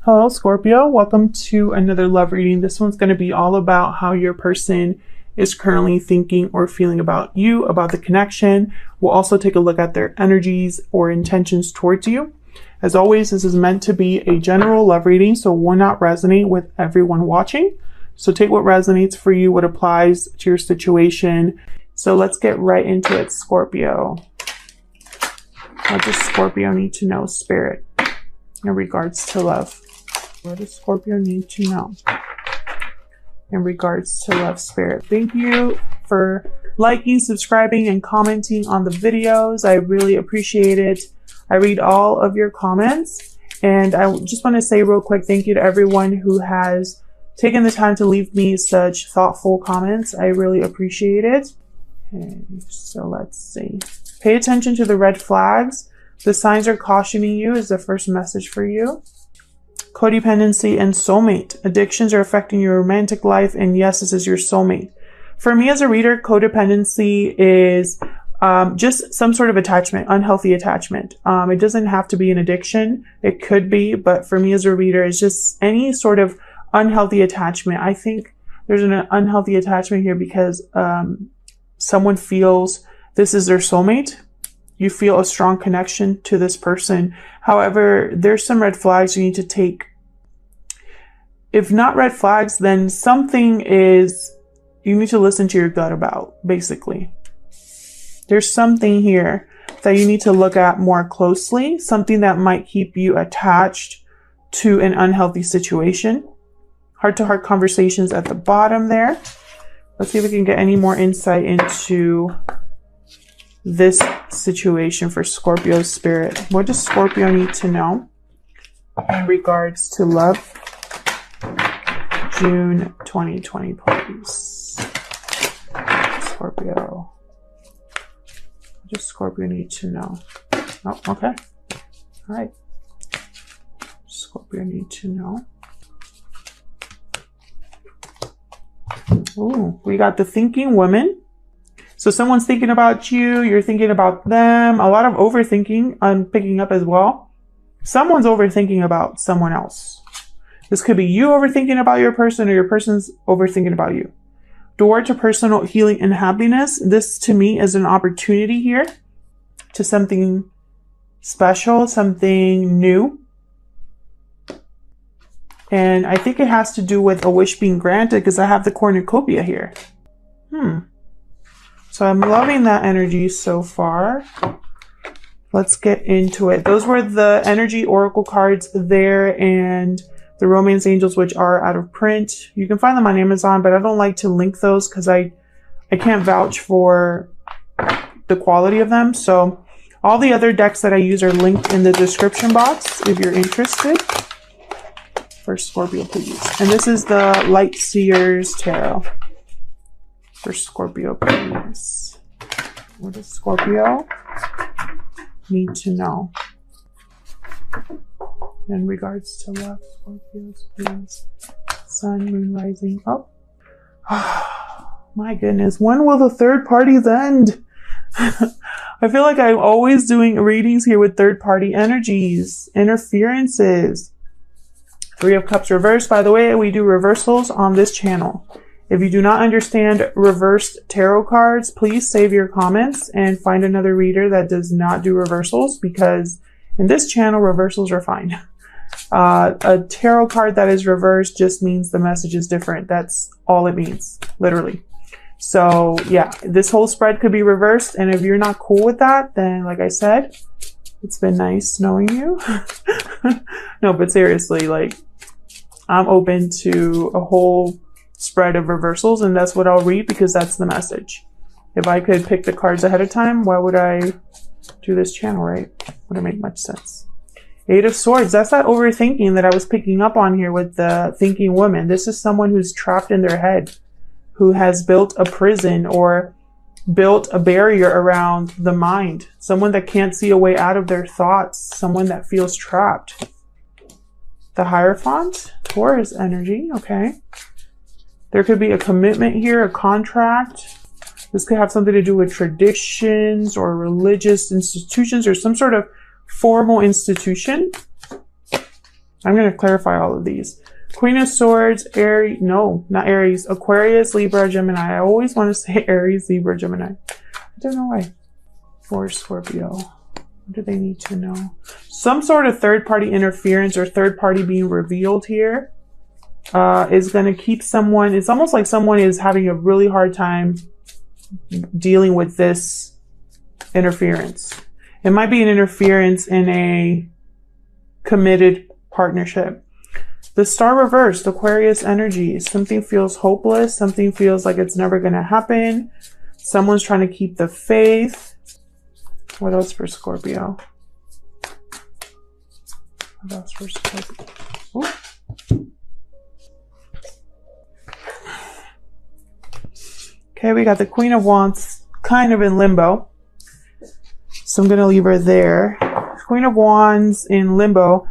Hello, Scorpio. Welcome to another love reading. This one's going to be all about how your person is currently thinking or feeling about you, about the connection. We'll also take a look at their energies or intentions towards you. As always, this is meant to be a general love reading, so will not resonate with everyone watching. So take what resonates for you, what applies to your situation. So let's get right into it, Scorpio. What does Scorpio need to know, Spirit, in regards to love? What does Scorpio need to know in regards to love, Spirit? Thank you for liking, subscribing, and commenting on the videos. I really appreciate it. I read all of your comments, and I just want to say real quick, thank you to everyone who has taken the time to leave me such thoughtful comments. I really appreciate it. Okay, so let's see. Pay attention to the red flags. The signs are cautioning you is the first message for you. Codependency and soulmate. Addictions are affecting your romantic life, and yes, this is your soulmate. For me as a reader, codependency is just some sort of attachment, unhealthy attachment. It doesn't have to be an addiction. It could be, but for me as a reader, it's just any sort of unhealthy attachment. I think there's an unhealthy attachment here because someone feels this is their soulmate. You feel a strong connection to this person. However, there's some red flags you need to take. If not red flags, then something is you need to listen to your gut about, basically. There's something here that you need to look at more closely, something that might keep you attached to an unhealthy situation. Heart-to-heart conversations at the bottom there. Let's see if we can get any more insight into this situation for Scorpio Spirit. What does Scorpio need to know in regards to love? June 2020, please. Scorpio. What does Scorpio need to know? Oh, okay. All right. Scorpio need to know. Oh, we got the thinking woman. So someone's thinking about you, you're thinking about them. A lot of overthinking I'm picking up as well. Someone's overthinking about someone else. This could be you overthinking about your person, or your person's overthinking about you. Door to personal healing and happiness. This to me is an opportunity here to something special, something new. And I think it has to do with a wish being granted because I have the cornucopia here. So I'm loving that energy so far. Let's get into it. Those were the energy oracle cards there, and the romance angels, which are out of print. You can find them on Amazon, but I don't like to link those because I can't vouch for the quality of them. So all the other decks that I use are linked in the description box if you're interested. For Scorpio, please. And this is the Light Seers Tarot. For Scorpio, please. What does Scorpio need to know in regards to love? Scorpios, please. Sun, moon, rising. Oh. My goodness. When will the third parties end? I feel like I'm always doing readings here with third party energies, interferences. Three of Cups reversed. By the way, we do reversals on this channel. If you do not understand reversed tarot cards, please save your comments and find another reader that does not do reversals, because in this channel, reversals are fine. A tarot card that is reversed just means the message is different. That's all it means, literally. So yeah, this whole spread could be reversed. And if you're not cool with that, then like I said, it's been nice knowing you. No, but seriously, like, I'm open to a whole spread of reversals, and that's what I'll read because that's the message. If I could pick the cards ahead of time, why would I do this channel, right? Wouldn't make much sense. Eight of Swords. That's that overthinking that I was picking up on here with the thinking woman. This is someone who's trapped in their head, who has built a prison or built a barrier around the mind. Someone that can't see a way out of their thoughts. Someone that feels trapped. The Hierophant. Taurus energy. Okay. There could be a commitment here, a contract. This could have something to do with traditions or religious institutions or some sort of formal institution. I'm going to clarify all of these. Queen of Swords, Aries, no, not Aries, Aquarius, Libra, Gemini. I always want to say Aries, Libra, Gemini. I don't know why. For Scorpio, what do they need to know? Some sort of third-party interference or third-party being revealed here is going to keep someone, it's almost like someone is having a really hard time dealing with this interference. It might be an interference in a committed partnership. The Star reversed, Aquarius energy. Something feels hopeless. Something feels like it's never going to happen. Someone's trying to keep the faith. What else for Scorpio? What else for Scorpio? Ooh. Okay, we got the Queen of Wands kind of in limbo. So I'm going to leave her there. Queen of Wands in limbo.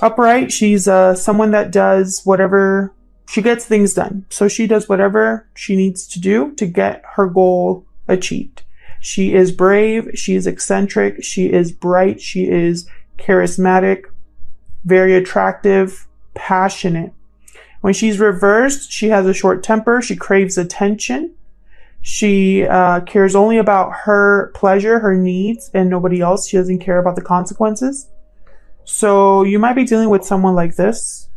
Upright, she's someone that does whatever, she gets things done. So she does whatever she needs to do to get her goal achieved. She is brave, she is eccentric, she is bright, she is charismatic, very attractive, passionate. When she's reversed, she has a short temper, she craves attention. She cares only about her pleasure, her needs, and nobody else. She doesn't care about the consequences. So you might be dealing with someone like this,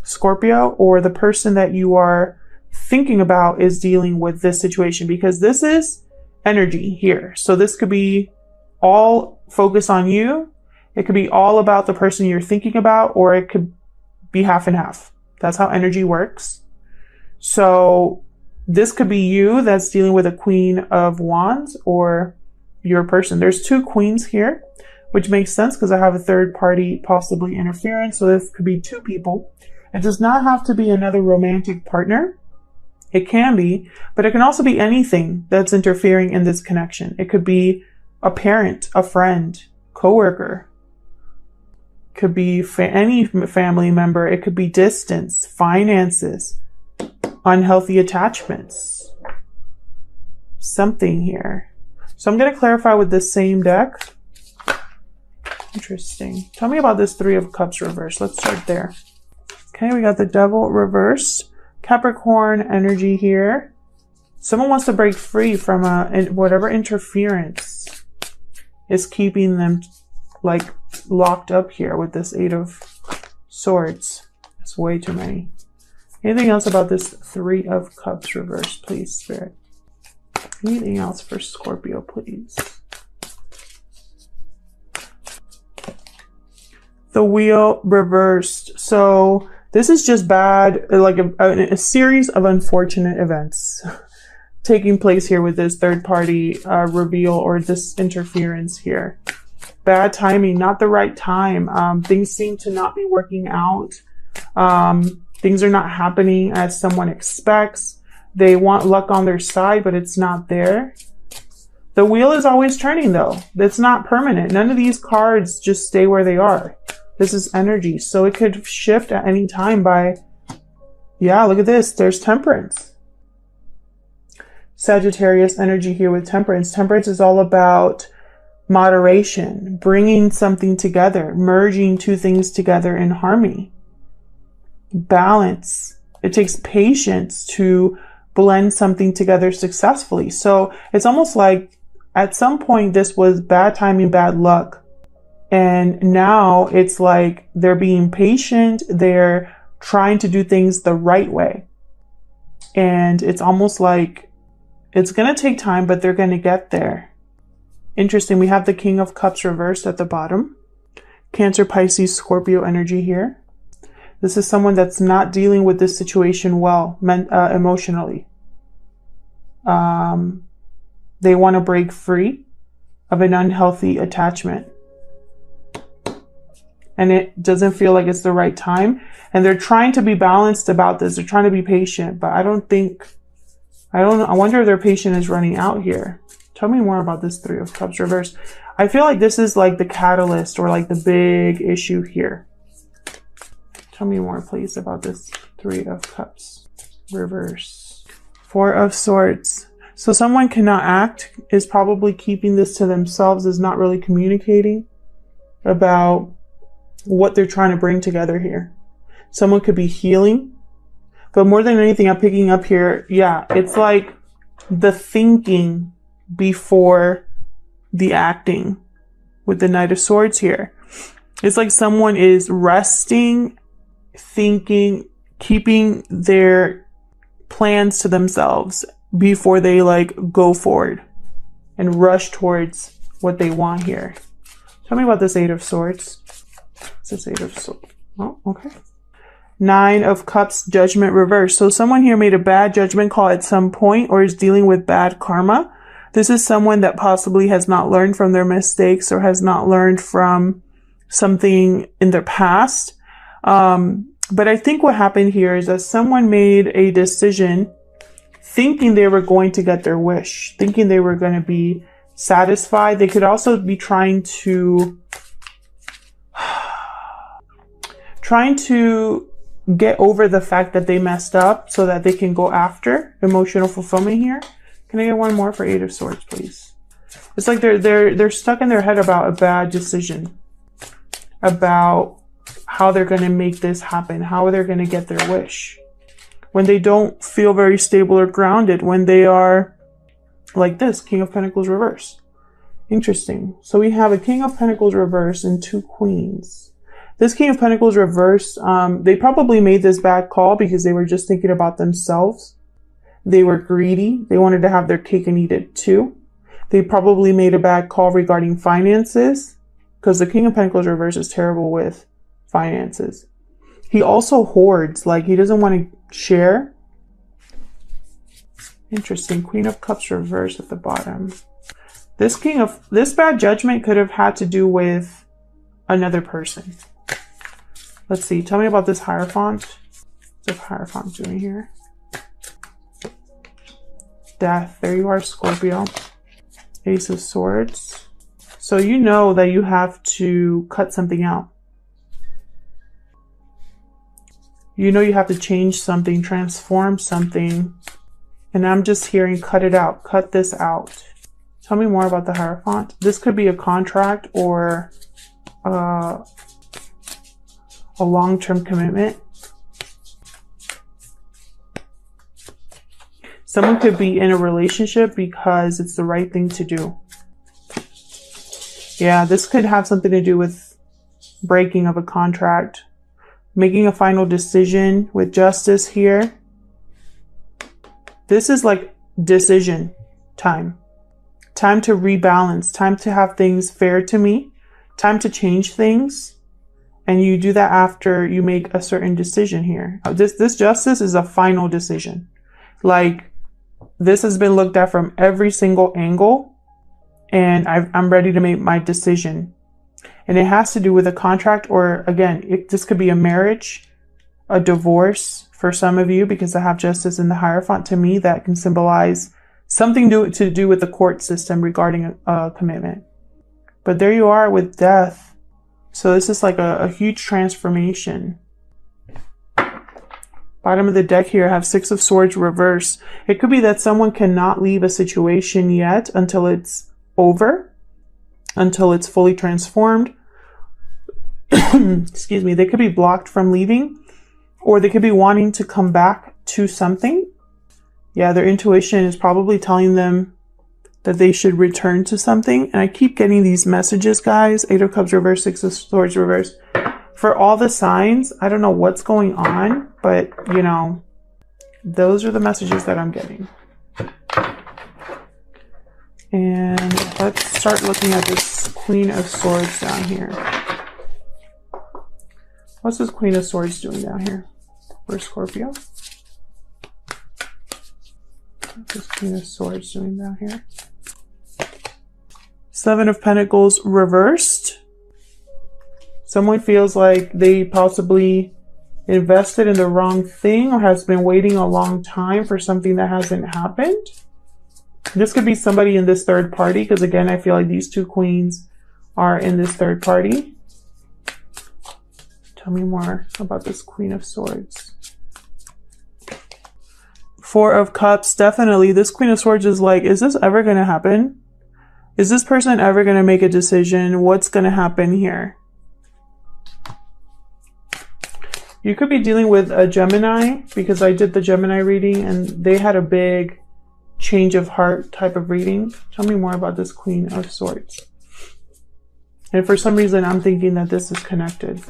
Scorpio, or the person that you are thinking about is dealing with this situation, because this is energy here. So this could be all focus on you. It could be all about the person you're thinking about, or it could be half and half. That's how energy works. So this could be you that's dealing with a Queen of Wands, or your person. There's two queens here, which makes sense because I have a third party possibly interference. So this could be two people. It does not have to be another romantic partner. It can be, but it can also be anything that's interfering in this connection. It could be a parent, a friend, coworker. It could be any family member. It could be distance, finances, unhealthy attachments, something here. So I'm going to clarify with this same deck. Interesting. Tell me about this Three of Cups reversed. Let's start there. Okay, we got the Devil reversed. Capricorn energy here. Someone wants to break free from whatever interference is keeping them like locked up here with this Eight of Swords. It's way too many. Anything else about this Three of Cups reversed, please, Spirit? Anything else for Scorpio, please? The Wheel reversed. So this is just bad, like a series of unfortunate events taking place here with this third party reveal or this interference here. Bad timing, not the right time. Things seem to not be working out. Things are not happening as someone expects. They want luck on their side, but it's not there. The wheel is always turning though. It's not permanent. None of these cards just stay where they are. This is energy. So it could shift at any time by, yeah, look at this. There's Temperance. Sagittarius energy here with Temperance. Temperance is all about moderation, bringing something together, merging two things together in harmony. Balance. It takes patience to blend something together successfully. So it's almost like at some point this was bad timing, bad luck. And now it's like they're being patient. They're trying to do things the right way. And it's almost like it's going to take time, but they're going to get there. Interesting. We have the King of Cups reversed at the bottom. Cancer, Pisces, Scorpio energy here. This is someone that's not dealing with this situation well, emotionally. They want to break free of an unhealthy attachment. And it doesn't feel like it's the right time. And they're trying to be balanced about this. They're trying to be patient, but I wonder if their patience is running out here. Tell me more about this Three of Cups reversed. I feel like this is like the catalyst or like the big issue here. Tell me more, please, about this Three of Cups reverse. Four of Swords. So someone cannot act, is probably keeping this to themselves, is not really communicating about what they're trying to bring together here. Someone could be healing, but more than anything, I'm picking up here. Yeah, it's like the thinking before the acting with the Knight of Swords here. It's like someone is resting, thinking, keeping their plans to themselves before they like go forward and rush towards what they want here. Tell me about this Eight of Swords. It's this Eight of Swords. Oh, okay. Nine of Cups, Judgment reverse. So someone here made a bad judgment call at some point or is dealing with bad karma. This is someone that possibly has not learned from their mistakes or has not learned from something in their past. But I think what happened here is that someone made a decision thinking they were going to get their wish, thinking they were going to be satisfied. They could also be trying to get over the fact that they messed up so that they can go after emotional fulfillment here. Can I get one more for Eight of Swords, please? It's like they're stuck in their head about a bad decision, about how they're going to make this happen, how they're going to get their wish. When they don't feel very stable or grounded, when they are like this, King of Pentacles reverse. Interesting. So we have a King of Pentacles reverse and two Queens. This King of Pentacles reverse, they probably made this bad call because they were just thinking about themselves. They were greedy. They wanted to have their cake and eat it too. They probably made a bad call regarding finances because the King of Pentacles reverse is terrible with finances. He also hoards, like he doesn't want to share. Interesting. Queen of Cups reverse at the bottom. This bad judgment could have had to do with another person. Let's see. Tell me about this Hierophant. What's the Hierophant doing here? Death. There you are, Scorpio. Ace of Swords. So you know that you have to cut something out. You know you have to change something, transform something. And I'm just hearing cut it out. Cut this out. Tell me more about the Hierophant. This could be a contract or a long-term commitment. Someone could be in a relationship because it's the right thing to do. Yeah, this could have something to do with breaking of a contract, making a final decision with justice here. This is like decision time. Time to rebalance, time to have things fair to me, time to change things. And you do that after you make a certain decision here. This justice is a final decision. Like, this has been looked at from every single angle, and I'm ready to make my decision. And it has to do with a contract, or again, this could be a marriage, a divorce for some of you, because I have justice in the Hierophant. To me, that can symbolize something to do with the court system regarding a commitment. But there you are with death. So this is like a huge transformation. Bottom of the deck here, I have Six of Swords reverse. It could be that someone cannot leave a situation yet until it's over, until it's fully transformed. Excuse me. They could be blocked from leaving, or they could be wanting to come back to something. Yeah, their intuition is probably telling them that they should return to something. And I keep getting these messages, guys. Eight of Cups reverse, Six of Swords reverse. For all the signs, I don't know what's going on, but, you know, those are the messages that I'm getting. And let's start looking at this Queen of Swords down here. What's this Queen of Swords doing down here for Scorpio? What's this Queen of Swords doing down here? Seven of Pentacles reversed. Someone feels like they possibly invested in the wrong thing or has been waiting a long time for something that hasn't happened. This could be somebody in this third party, because again, I feel like these two queens are in this third party. Tell me more about this Queen of Swords. Four of Cups, definitely. This Queen of Swords is like, is this ever going to happen? Is this person ever going to make a decision? What's going to happen here? You could be dealing with a Gemini, because I did the Gemini reading and they had a big change of heart type of reading. Tell me more about this Queen of Swords. And for some reason, I'm thinking that this is connected.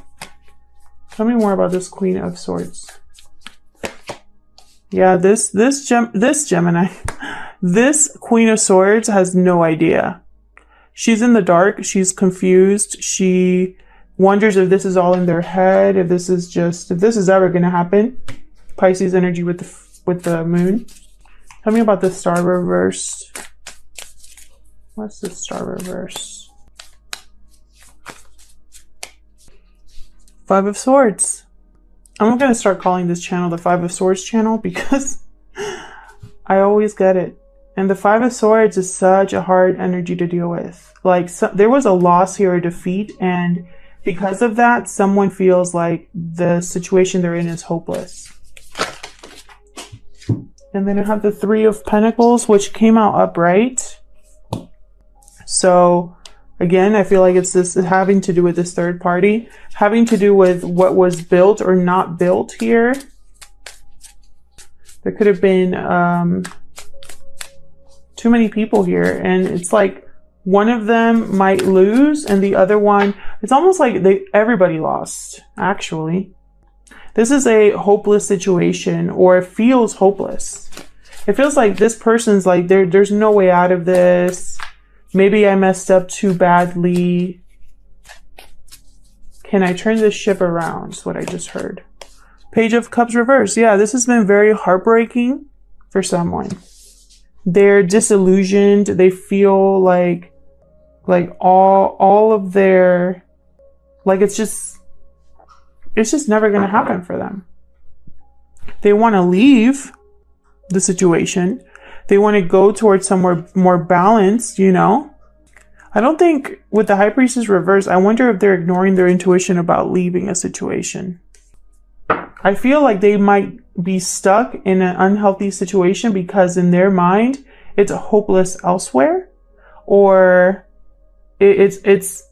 Tell me more about this Queen of Swords. Yeah, this Gemini, this Queen of Swords has no idea. She's in the dark. She's confused. She wonders if this is all in their head, if this is ever going to happen. Pisces energy with the moon. Tell me about the star reversed. What's the star reverse? Five of Swords. I'm going to start calling this channel the Five of Swords channel because I always get it. And the Five of Swords is such a hard energy to deal with. Like, there was a loss here, a defeat, and because of that, someone feels like the situation they're in is hopeless. And then I have the Three of Pentacles, which came out upright. So again, I feel like it's having to do with this third party, having to do with what was built or not built here. There could have been too many people here, and it's like one of them might lose and the other one, it's almost like everybody lost, actually. This is a hopeless situation, or it feels hopeless. It feels like this person's like, there's no way out of this. Maybe I messed up too badly. Can I turn this ship around? Is what I just heard. Page of Cups reverse. Yeah, this has been very heartbreaking for someone. They're disillusioned. They feel like all of their, like it's just never going to happen for them. They want to leave the situation. They want to go towards somewhere more balanced, you know? I don't think with the High Priestess reverse, I wonder if they're ignoring their intuition about leaving a situation. I feel like they might be stuck in an unhealthy situation because in their mind, it's hopeless elsewhere, or it's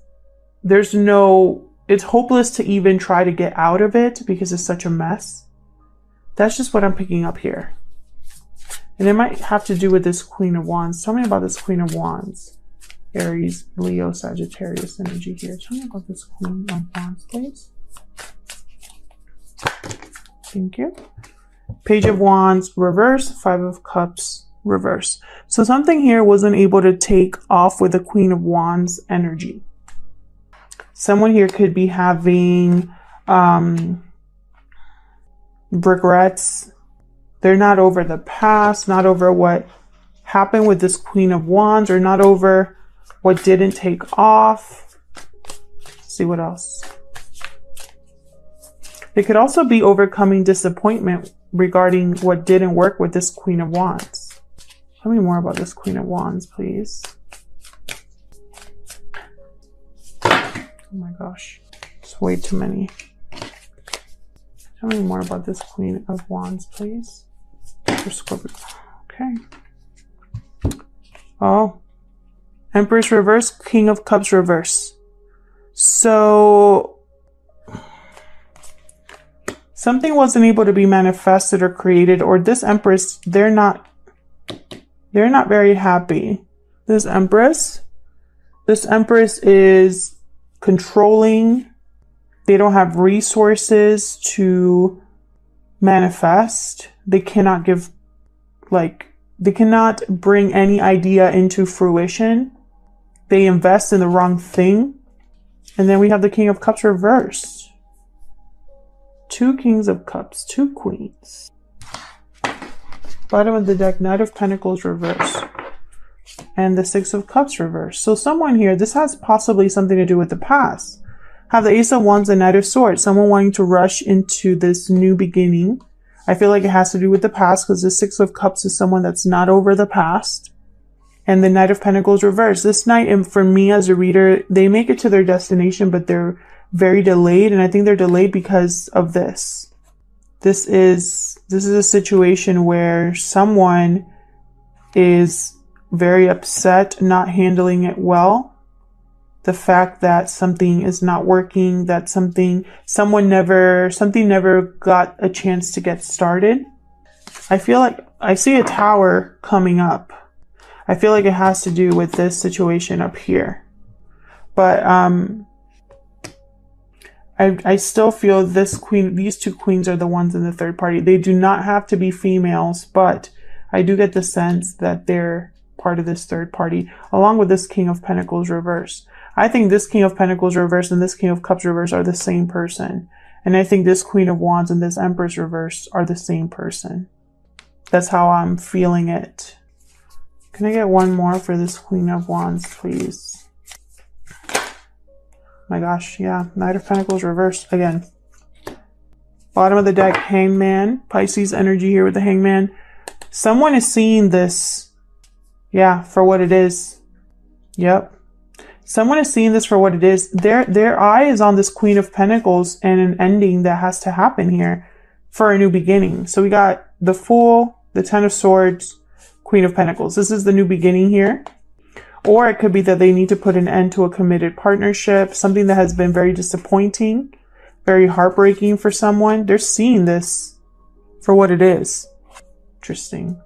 hopeless to even try to get out of it because it's such a mess. That's just what I'm picking up here. And it might have to do with this Queen of Wands. Tell me about this Queen of Wands. Aries, Leo, Sagittarius energy here. Tell me about this Queen of Wands, please. Thank you. Page of Wands, reverse. Five of Cups, reverse. So something here wasn't able to take off with the Queen of Wands energy. Someone here could be having regrets. They're not over the past, not over what happened with this Queen of Wands, or not over what didn't take off. Let's see what else. They could also be overcoming disappointment regarding what didn't work with this Queen of Wands. Tell me more about this Queen of Wands, please. Oh my gosh, it's way too many. Tell me more about this Queen of Wands, please. For Scorpio. Okay. Oh. Empress reverse, King of Cups reverse. So something wasn't able to be manifested or created, or this Empress, they're not very happy. This Empress is controlling. They don't have resources to manifest. They cannot they cannot bring any idea into fruition. They invest in the wrong thing. And then we have the King of Cups reversed. Two Kings of Cups, two Queens. Bottom of the deck, Knight of Pentacles reversed. And the Six of Cups reversed. So someone here, this has possibly something to do with the past. Have the Ace of Wands and Knight of Swords. Someone wanting to rush into this new beginning. I feel like it has to do with the past because the Six of Cups is someone that's not over the past. And the Knight of Pentacles reversed. This Knight, and for me as a reader, they make it to their destination, but they're very delayed. And I think they're delayed because of this. This is a situation where someone is very upset, not handling it well. the fact that something is not working, that something never got a chance to get started. I feel like I see a tower coming up. I feel like it has to do with this situation up here. But I still feel these two queens are the ones in the third party. They do not have to be females, but I do get the sense that they're part of this third party, along with this King of Pentacles reverse. I think this King of Pentacles reverse and this King of Cups reverse are the same person. And I think this Queen of Wands and this Empress reverse are the same person. That's how I'm feeling it. Can I get one more for this Queen of Wands, please? My gosh, yeah. Knight of Pentacles reversed again. Bottom of the deck, Hangman. Pisces energy here with the Hangman. Someone is seeing this, yeah, for what it is. Yep. Someone is seeing this for what it is. Their eye is on this Queen of Pentacles and an ending that has to happen here for a new beginning. So we got the Fool, the Ten of Swords, Queen of Pentacles. This is the new beginning here. Or it could be that they need to put an end to a committed partnership, something that has been very disappointing, very heartbreaking for someone. They're seeing this for what it is. Interesting.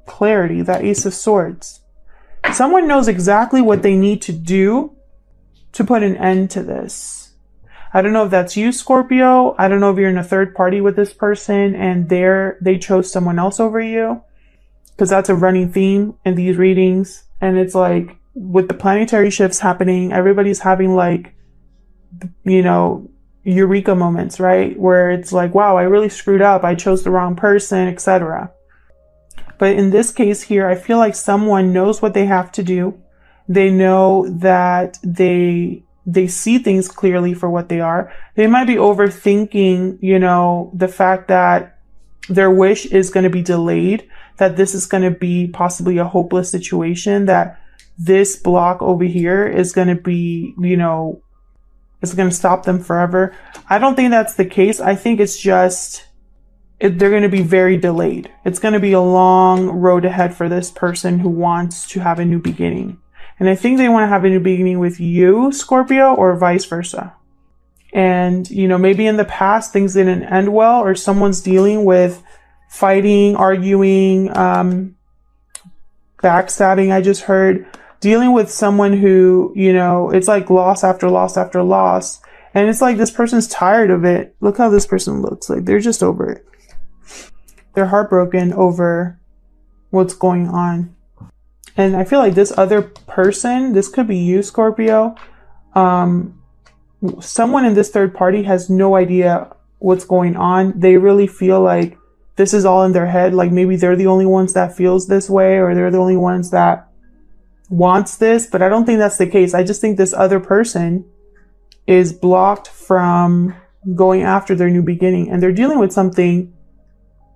Clarity, that Ace of Swords. Someone knows exactly what they need to do to put an end to this. I don't know if that's you, Scorpio. I don't know if you're in a third party with this person and they chose someone else over you, because that's a running theme in these readings. And it's like, with the planetary shifts happening, everybody's having like, you know, eureka moments, right? Where it's like, wow, I really screwed up. I chose the wrong person, etc. But in this case here, I feel like someone knows what they have to do. They know that they see things clearly for what they are. They might be overthinking, you know, the fact that their wish is going to be delayed, that this is going to be possibly a hopeless situation, that this block over here is going to be, you know, it's going to stop them forever. I don't think that's the case. I think it's just, they're going to be very delayed. It's going to be a long road ahead for this person who wants to have a new beginning. And I think they want to have a new beginning with you, Scorpio, or vice versa. And, you know, maybe in the past things didn't end well, or someone's dealing with fighting, arguing, backstabbing, I just heard. Dealing with someone who, you know, it's like loss after loss after loss. And it's like this person's tired of it. Look how this person looks. Like they're just over it. They're heartbroken over what's going on. And I feel like this other person, this could be you, Scorpio. Someone in this third party has no idea what's going on. They really feel like this is all in their head. Like maybe they're the only ones that feels this way, or they're the only ones that wants this, but I don't think that's the case. I just think this other person is blocked from going after their new beginning, and they're dealing with something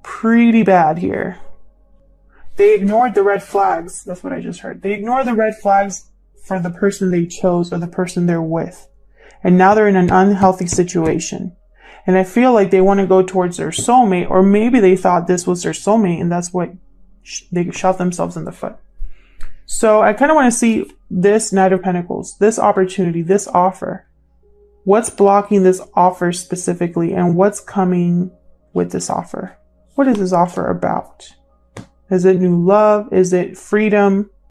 pretty bad here. They ignored the red flags. That's what I just heard. They ignored the red flags for the person they chose or the person they're with. And now they're in an unhealthy situation. And I feel like they want to go towards their soulmate, or maybe they thought this was their soulmate and that's what they shot themselves in the foot. So I kind of want to see this Knight of Pentacles, this opportunity, this offer. What's blocking this offer specifically, and what's coming with this offer? What is this offer about? Is it new love? Is it freedom?